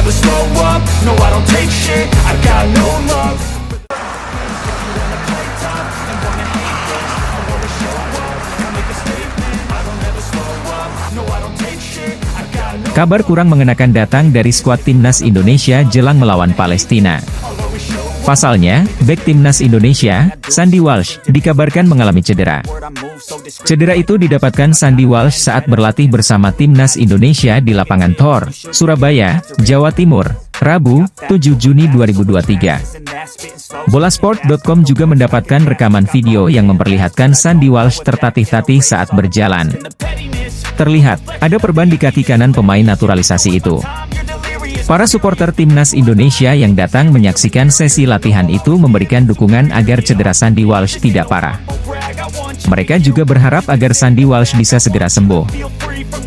never slow up, no I don't take shit, I got no love. Kabar kurang mengenakan datang dari skuad timnas Indonesia jelang melawan Palestina. Pasalnya, bek timnas Indonesia, Sandy Walsh, dikabarkan mengalami cedera. Cedera itu didapatkan Sandy Walsh saat berlatih bersama timnas Indonesia di lapangan Thor, Surabaya, Jawa Timur, Rabu, 7 Juni 2023. Bolasport.com juga mendapatkan rekaman video yang memperlihatkan Sandy Walsh tertatih-tatih saat berjalan. Terlihat, ada perban di kaki kanan pemain naturalisasi itu. Para supporter timnas Indonesia yang datang menyaksikan sesi latihan itu memberikan dukungan agar cedera Sandy Walsh tidak parah. Mereka juga berharap agar Sandy Walsh bisa segera sembuh.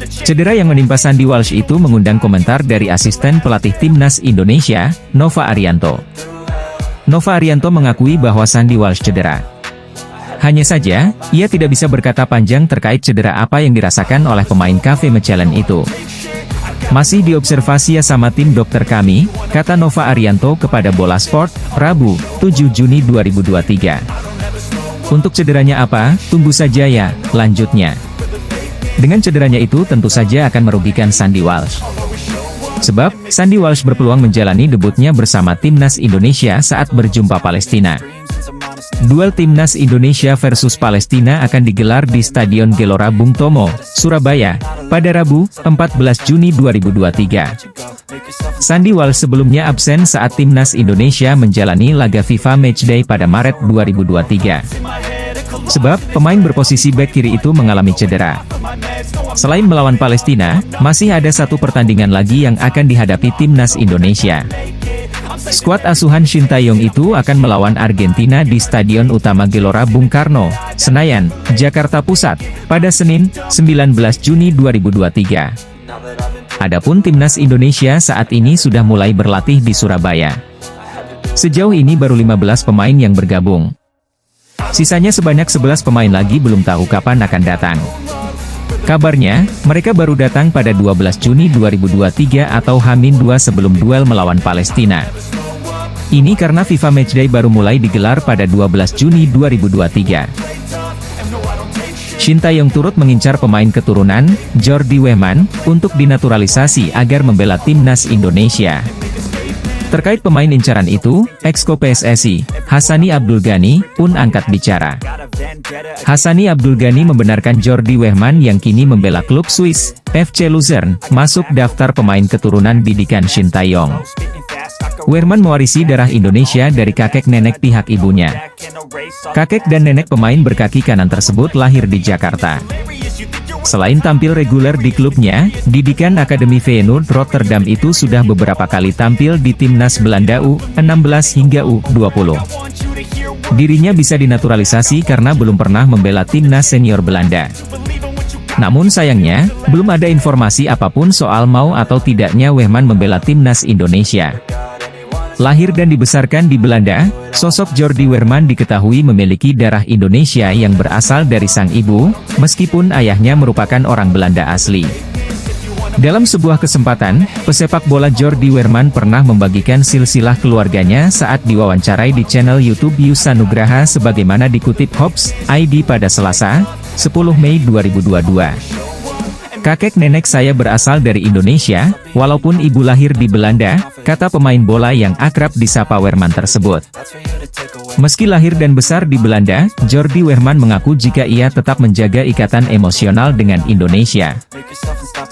Cedera yang menimpa Sandy Walsh itu mengundang komentar dari asisten pelatih timnas Indonesia, Nova Arianto. Nova Arianto mengakui bahwa Sandy Walsh cedera. Hanya saja, ia tidak bisa berkata panjang terkait cedera apa yang dirasakan oleh pemain KV Mechelen itu. Masih diobservasi ya sama tim dokter kami, kata Nova Arianto kepada Bola Sport, Rabu, 7 Juni 2023. Untuk cederanya apa, tunggu saja ya, lanjutnya. Dengan cederanya itu tentu saja akan merugikan Sandy Walsh. Sebab, Sandy Walsh berpeluang menjalani debutnya bersama timnas Indonesia saat berjumpa Palestina. Duel timnas Indonesia versus Palestina akan digelar di Stadion Gelora Bung Tomo, Surabaya, pada Rabu, 14 Juni 2023. Sandy Walsh sebelumnya absen saat timnas Indonesia menjalani laga FIFA Matchday pada Maret 2023. Sebab, pemain berposisi bek kiri itu mengalami cedera. Selain melawan Palestina, masih ada satu pertandingan lagi yang akan dihadapi timnas Indonesia. Skuad asuhan Shin Tae-yong itu akan melawan Argentina di Stadion Utama Gelora Bung Karno, Senayan, Jakarta Pusat, pada Senin, 19 Juni 2023. Adapun timnas Indonesia saat ini sudah mulai berlatih di Surabaya. Sejauh ini baru 15 pemain yang bergabung. Sisanya sebanyak 11 pemain lagi belum tahu kapan akan datang. Kabarnya, mereka baru datang pada 12 Juni 2023 atau H-2 sebelum duel melawan Palestina. Ini karena FIFA Matchday baru mulai digelar pada 12 Juni 2023. Shin Tae-yong turut mengincar pemain keturunan, Jordi Wehman, untuk dinaturalisasi agar membela timnas Indonesia. Terkait pemain incaran itu, Exco PSSI, Hassani Abdul Ghani, pun angkat bicara. Hassani Abdul Ghani membenarkan Jordi Wehman yang kini membela klub Swiss, FC Luzern, masuk daftar pemain keturunan didikan Shin Tae-yong. Wehman mewarisi darah Indonesia dari kakek nenek pihak ibunya. Kakek dan nenek pemain berkaki kanan tersebut lahir di Jakarta. Selain tampil reguler di klubnya, didikan Akademi Feyenoord Rotterdam itu sudah beberapa kali tampil di timnas Belanda U16 hingga U20. Dirinya bisa dinaturalisasi karena belum pernah membela timnas senior Belanda. Namun sayangnya, belum ada informasi apapun soal mau atau tidaknya Wehman membela timnas Indonesia. Lahir dan dibesarkan di Belanda, sosok Jordi Wehman diketahui memiliki darah Indonesia yang berasal dari sang ibu, meskipun ayahnya merupakan orang Belanda asli. Dalam sebuah kesempatan, pesepak bola Jordi Wehman pernah membagikan silsilah keluarganya saat diwawancarai di channel YouTube Yusa Nugraha sebagaimana dikutip Hops ID pada Selasa, 10 Mei 2022. Kakek nenek saya berasal dari Indonesia, walaupun ibu lahir di Belanda, kata pemain bola yang akrab disapa Wehman tersebut. Meski lahir dan besar di Belanda, Jordi Wehman mengaku jika ia tetap menjaga ikatan emosional dengan Indonesia.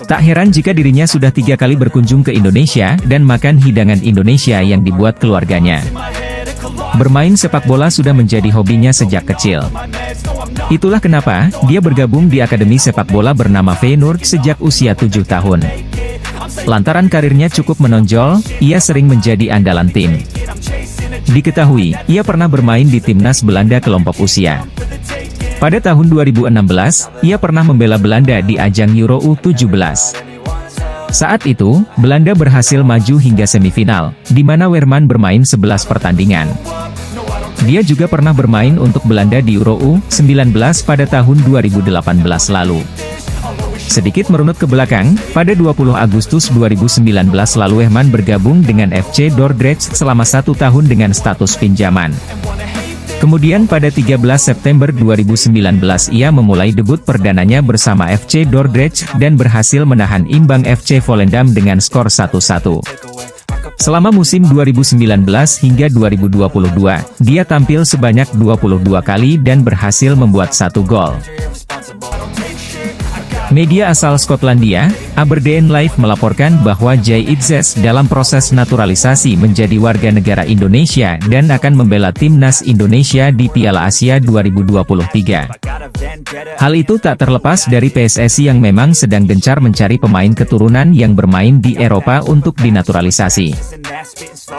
Tak heran jika dirinya sudah 3 kali berkunjung ke Indonesia dan makan hidangan Indonesia yang dibuat keluarganya. Bermain sepak bola sudah menjadi hobinya sejak kecil. Itulah kenapa dia bergabung di akademi sepak bola bernama Feyenoord sejak usia 7 tahun. Lantaran karirnya cukup menonjol, ia sering menjadi andalan tim. Diketahui, ia pernah bermain di timnas Belanda kelompok usia. Pada tahun 2016, ia pernah membela Belanda di ajang Euro U17. Saat itu, Belanda berhasil maju hingga semifinal, di mana Wehman bermain 11 pertandingan. Dia juga pernah bermain untuk Belanda di Euro U19 pada tahun 2018 lalu. Sedikit merunut ke belakang, pada 20 Agustus 2019 lalu Wehman bergabung dengan FC Dordrecht selama 1 tahun dengan status pinjaman. Kemudian pada 13 September 2019 ia memulai debut perdananya bersama FC Dordrecht dan berhasil menahan imbang FC Volendam dengan skor 1-1. Selama musim 2019 hingga 2022, dia tampil sebanyak 22 kali dan berhasil membuat 1 gol. Media asal Skotlandia, Aberdeen Live melaporkan bahwa Jay Itzes dalam proses naturalisasi menjadi warga negara Indonesia dan akan membela timnas Indonesia di Piala Asia 2023. Hal itu tak terlepas dari PSSI yang memang sedang gencar mencari pemain keturunan yang bermain di Eropa untuk dinaturalisasi.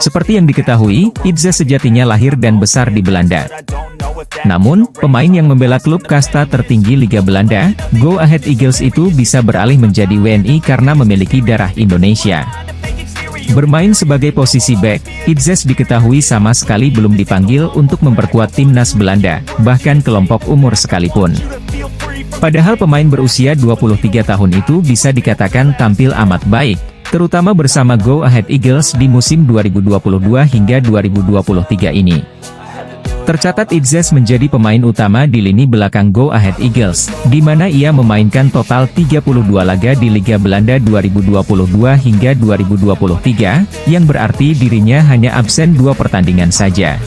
Seperti yang diketahui, Itzes sejatinya lahir dan besar di Belanda. Namun, pemain yang membela klub kasta tertinggi Liga Belanda, Go Ahead Eagles itu bisa beralih menjadi WNI karena memiliki darah Indonesia. Bermain sebagai posisi bek, Itzes diketahui sama sekali belum dipanggil untuk memperkuat timnas Belanda, bahkan kelompok umur sekalipun. Padahal pemain berusia 23 tahun itu bisa dikatakan tampil amat baik, terutama bersama Go Ahead Eagles di musim 2022 hingga 2023 ini. Tercatat Itzes menjadi pemain utama di lini belakang Go Ahead Eagles, di mana ia memainkan total 32 laga di Liga Belanda 2022 hingga 2023, yang berarti dirinya hanya absen 2 pertandingan saja.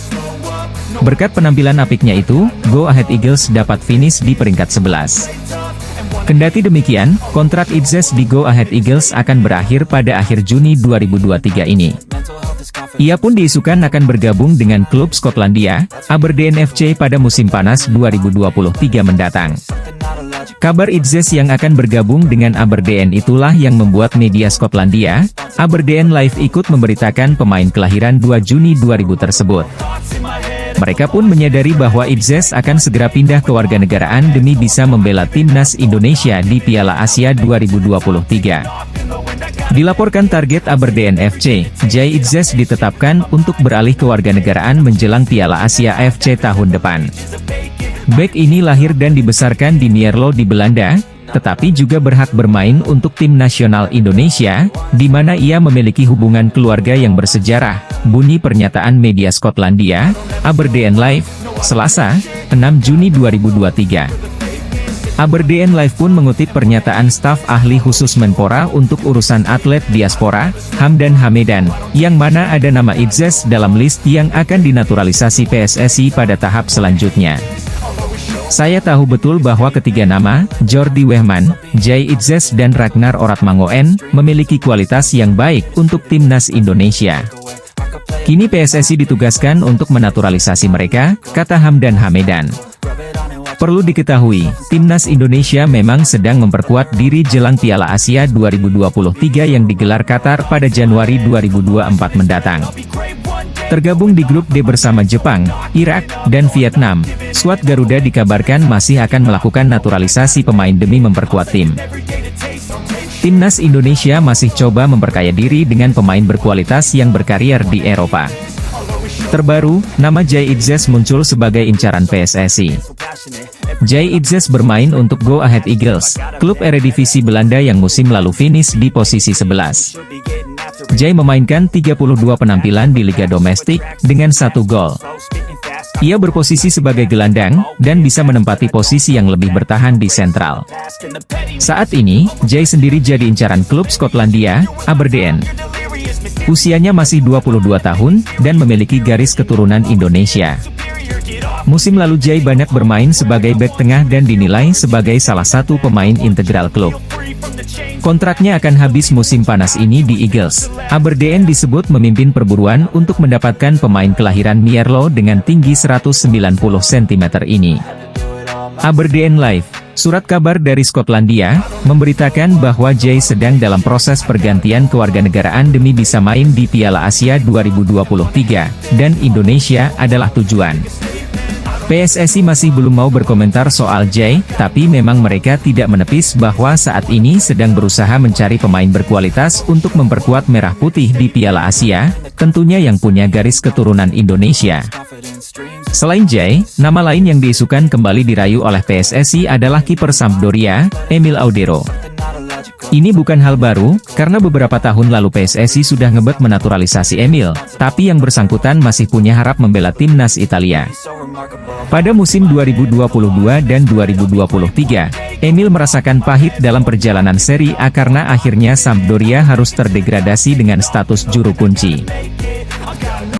Berkat penampilan apiknya itu, Go Ahead Eagles dapat finish di peringkat 11. Kendati demikian, kontrak Itzes di Go Ahead Eagles akan berakhir pada akhir Juni 2023 ini. Ia pun diisukan akan bergabung dengan klub Skotlandia, Aberdeen FC pada musim panas 2023 mendatang. Kabar Itzes yang akan bergabung dengan Aberdeen itulah yang membuat media Skotlandia, Aberdeen Live ikut memberitakan pemain kelahiran 2 Juni 2000 tersebut. Mereka pun menyadari bahwa Itzes akan segera pindah ke warganegaraan demi bisa membela timnas Indonesia di Piala Asia 2023. Dilaporkan target Aberdeen FC, Jay Itzes ditetapkan untuk beralih ke warganegaraan menjelang Piala Asia AFC tahun depan. Bek ini lahir dan dibesarkan di Mierlo di Belanda, tetapi juga berhak bermain untuk tim nasional Indonesia, di mana ia memiliki hubungan keluarga yang bersejarah, bunyi pernyataan media Skotlandia, Aberdeen Live, Selasa, 6 Juni 2023. Aberdeen Live pun mengutip pernyataan staf ahli khusus Menpora untuk urusan atlet diaspora, Hamdan Hamedan, yang mana ada nama Itzes dalam list yang akan dinaturalisasi PSSI pada tahap selanjutnya. Saya tahu betul bahwa ketiga nama, Jordi Wehman, Jay Itzes dan Ragnar Oratmangoen, memiliki kualitas yang baik untuk timnas Indonesia. Kini PSSI ditugaskan untuk menaturalisasi mereka, kata Hamdan Hamedan. Perlu diketahui, timnas Indonesia memang sedang memperkuat diri jelang Piala Asia 2023 yang digelar Qatar pada Januari 2024 mendatang. Tergabung di grup D bersama Jepang, Irak, dan Vietnam, skuad Garuda dikabarkan masih akan melakukan naturalisasi pemain demi memperkuat tim. Timnas Indonesia masih coba memperkaya diri dengan pemain berkualitas yang berkarier di Eropa. Terbaru, nama Jay Itzes muncul sebagai incaran PSSI. Jay Itzes bermain untuk Go Ahead Eagles, klub Eredivisie Belanda yang musim lalu finish di posisi 11. Jay memainkan 32 penampilan di liga domestik, dengan 1 gol. Ia berposisi sebagai gelandang, dan bisa menempati posisi yang lebih bertahan di sentral. Saat ini, Jay sendiri jadi incaran klub Skotlandia, Aberdeen. Usianya masih 22 tahun, dan memiliki garis keturunan Indonesia. Musim lalu Jay banyak bermain sebagai bek tengah dan dinilai sebagai salah satu pemain integral klub. Kontraknya akan habis musim panas ini di Eagles. Aberdeen disebut memimpin perburuan untuk mendapatkan pemain kelahiran Mierlo dengan tinggi 190 cm ini. Aberdeen Live, surat kabar dari Skotlandia, memberitakan bahwa Jay sedang dalam proses pergantian kewarganegaraan demi bisa main di Piala Asia 2023, dan Indonesia adalah tujuan. PSSI masih belum mau berkomentar soal Jay, tapi memang mereka tidak menepis bahwa saat ini sedang berusaha mencari pemain berkualitas untuk memperkuat Merah Putih di Piala Asia, tentunya yang punya garis keturunan Indonesia. Selain Jay, nama lain yang diisukan kembali dirayu oleh PSSI adalah kiper Sampdoria, Emil Audero. Ini bukan hal baru, karena beberapa tahun lalu PSSI sudah ngebet menaturalisasi Emil, tapi yang bersangkutan masih punya harap membela timnas Italia. Pada musim 2022 dan 2023, Emil merasakan pahit dalam perjalanan Serie A karena akhirnya Sampdoria harus terdegradasi dengan status juru kunci.